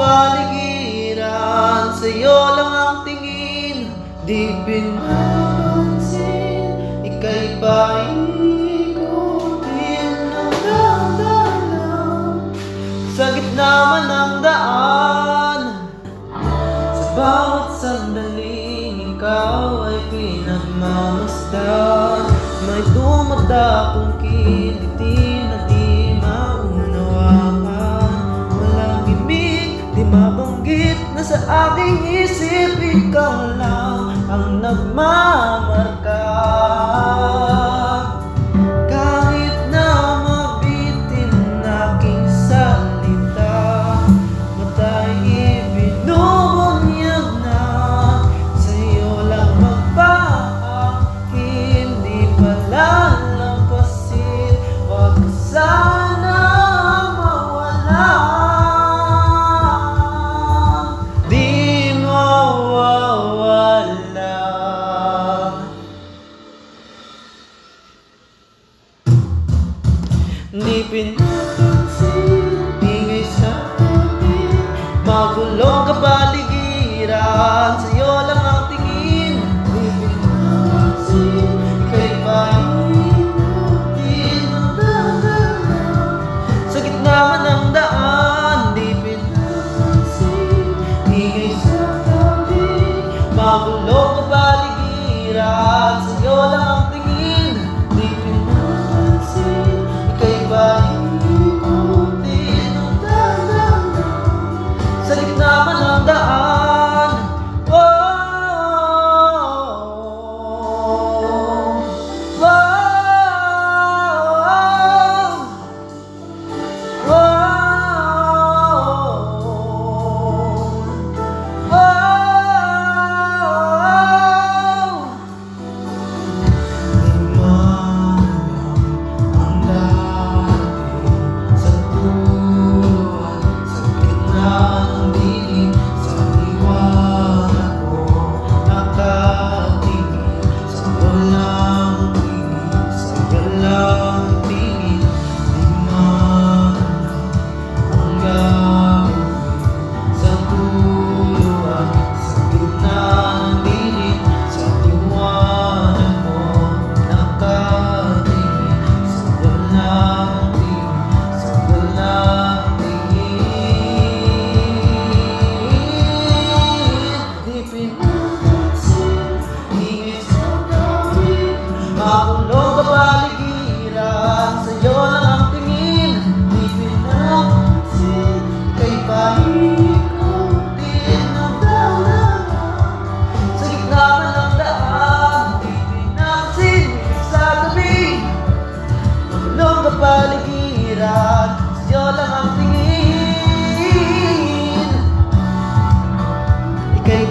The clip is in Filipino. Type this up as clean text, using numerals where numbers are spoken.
kapaligiran, sa'yo lang ang tingin, di pinapansin. Ika'y paikutin ng dahan-dahan sa gitna man ng daan. Sa bawat sandaling ikaw ay pinagmamasdan, may dumadapong kiliti na di maunawaan. Walang imig, di mabanggit, na sa aking isip ikaw lang ang nagmamarka. Kahit na mabitin aking salita, matay ibinubunyag na, sa'yo lang magpaakin, di palalampasin. Wag ka sana mawala, di mawawala. Di pinapansin, ingay sa tabi, magulong kapaligiran, sa'yo lang ang tingin. Di pinapansin, ika'y paikutin ng dahan-dahan sa gitna man ng daan. Di pinapansin, ingay sa tabi, magulong kapaligiran, sa'yo lang ang tingin. Di pinapansin, ika'y paikutin ng dahan-dahan sa gitna man ng daan. Oh, oh, oh, oh, oh. Di manang ang dati sa tuluan, sa gitna ng dilim, sa liwanag ko nakatingin, sa walang tingin, sa walang tingin. Di manang ang gagawin sa tuluan, sa gitna ng dilim, sa liwanag mo nakatingin, sa walang tingin, sa walang tingin. Di pinapansin, ingay sa tabi, makulong kapaligiran, sa'yo lang ang tingin. Di pinapansin, ika'y paikutin ng dahan-dahan sa gitna man ng daan. Di pinapansin, ingay sa tabi, makulong kapaligiran, sa'yo lang ang tingin. Ika'y